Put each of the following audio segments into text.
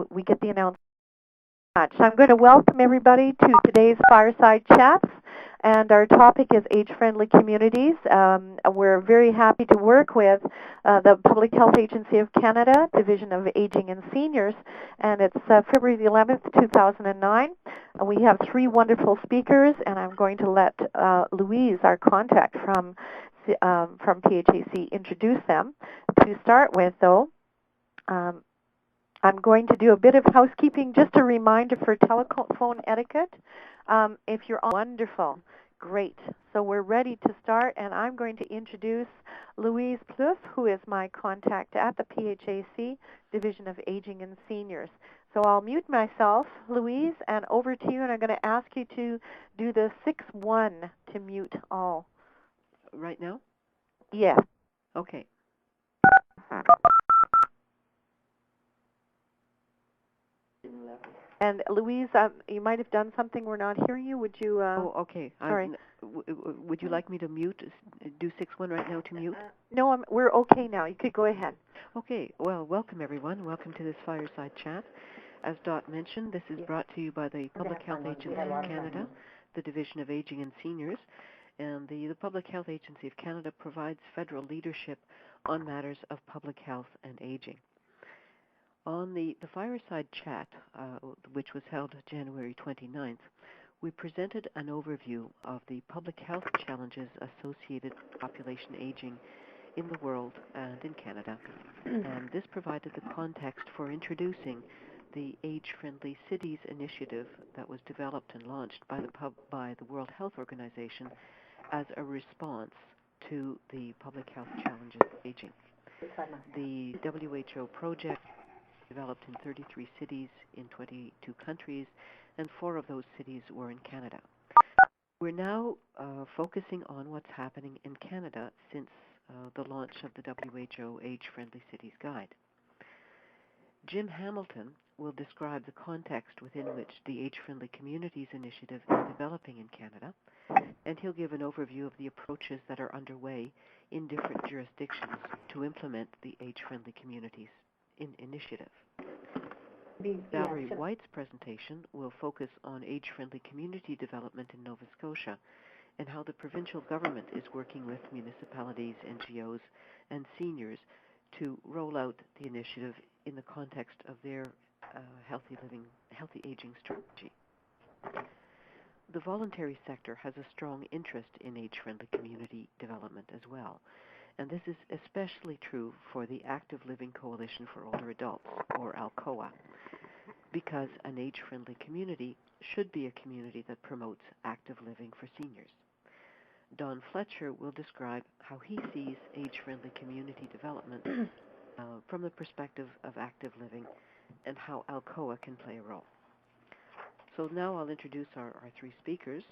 we get the announcement. So I'm going to welcome everybody to today's Fireside Chats, and our topic is age-friendly communities. We're very happy to work with the Public Health Agency of Canada, Division of Aging and Seniors, and it's February the 11th, 2009. We have three wonderful speakers, and I'm going to let Louise, our contact from PHAC, introduce them. To start with, though, I'm going to do a bit of housekeeping, just a reminder for telephone etiquette. If you're on, wonderful, great. So we're ready to start, and I'm going to introduce Louise Plouffe, who is my contact at the PHAC, Division of Aging and Seniors. So I'll mute myself, Louise, and over to you, and I'm going to ask you to do the 6-1 to mute all. Right now? Yes. Okay. And Louise, you might have done something. We're not hearing you. Would you? Oh, okay. Sorry. Would you like me to mute? Do 6-1 right now to mute? No, we're okay now. You could go ahead. Okay. Well, welcome everyone. Welcome to this Fireside Chat. As Dot mentioned, this is brought to you by the Public Health Agency of Canada, the Division of Aging and Seniors, and the Public Health Agency of Canada provides federal leadership on matters of public health and aging. On the Fireside Chat, which was held January 29th, we presented an overview of the public health challenges associated with population aging in the world and in Canada, and this provided the context for introducing the Age-Friendly Cities initiative that was developed and launched by the World Health Organization as a response to the public health challenges of aging. The WHO project developed in 33 cities in 22 countries, and 4 of those cities were in Canada. We're now focusing on what's happening in Canada since the launch of the WHO Age-Friendly Cities Guide. Jim Hamilton will describe the context within which the Age-Friendly Communities Initiative is developing in Canada, and he'll give an overview of the approaches that are underway in different jurisdictions to implement the Age-Friendly Communities Initiative. Valerie White's presentation will focus on age-friendly community development in Nova Scotia and how the provincial government is working with municipalities, NGOs, and seniors to roll out the initiative in the context of their healthy aging strategy. The voluntary sector has a strong interest in age-friendly community development as well, and this is especially true for the Active Living Coalition for Older Adults, or ALCOA, because an age-friendly community should be a community that promotes active living for seniors. Don Fletcher will describe how he sees age-friendly community development from the perspective of active living and how ALCOA can play a role. So now I'll introduce our 3 speakers.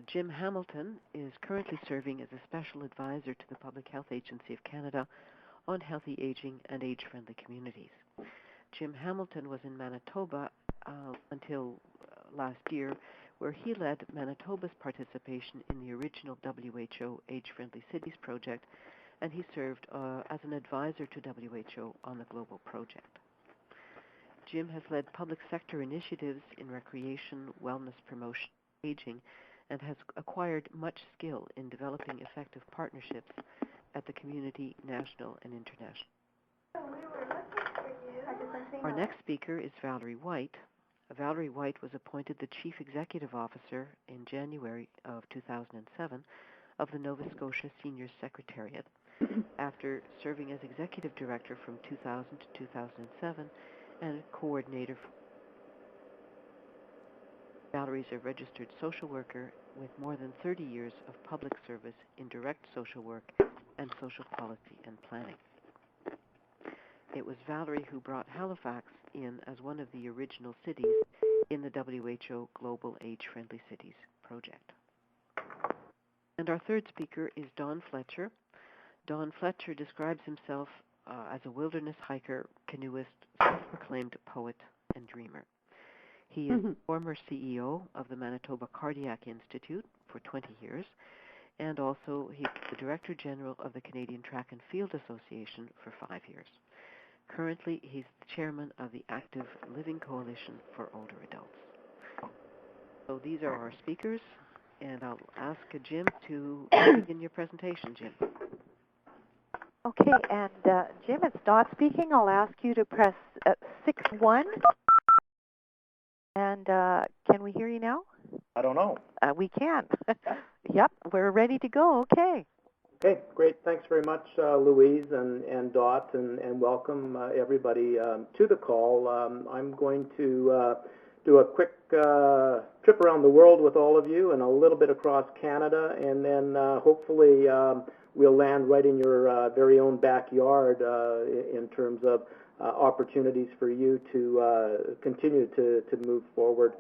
Jim Hamilton is currently serving as a special advisor to the Public Health Agency of Canada on healthy aging and age-friendly communities. Jim Hamilton was in Manitoba until last year, where he led Manitoba's participation in the original WHO Age-Friendly Cities project, and he served as an advisor to WHO on the global project. Jim has led public sector initiatives in recreation, wellness promotion, aging, and has acquired much skill in developing effective partnerships at the community, national, and international. Our next speaker is Valerie White. Valerie White was appointed the Chief Executive Officer in January of 2007 of the Nova Scotia Seniors Secretariat after serving as Executive Director from 2000 to 2007 and Coordinator. Valerie is a registered social worker with more than 30 years of public service in direct social work and social policy and planning. It was Valerie who brought Halifax in as one of the original cities in the WHO Global Age-Friendly Cities project. And our third speaker is Don Fletcher. Don Fletcher describes himself as a wilderness hiker, canoeist, self-proclaimed poet, and dreamer. He is former CEO of the Manitoba Cardiac Institute for 20 years, and also he's the Director General of the Canadian Track and Field Association for 5 years. Currently, he's the chairman of the Active Living Coalition for Older Adults. So these are our speakers, and I'll ask Jim to begin your presentation, Jim. Okay, and Jim, it's Dot speaking. I'll ask you to press 6-1. And can we hear you now? I don't know. We can. Yep, we're ready to go. Okay. Okay, great. Thanks very much, Louise and Dot, and welcome everybody to the call. I'm going to do a quick trip around the world with all of you and a little bit across Canada, and then hopefully we'll land right in your very own backyard in terms of opportunities for you to continue to move forward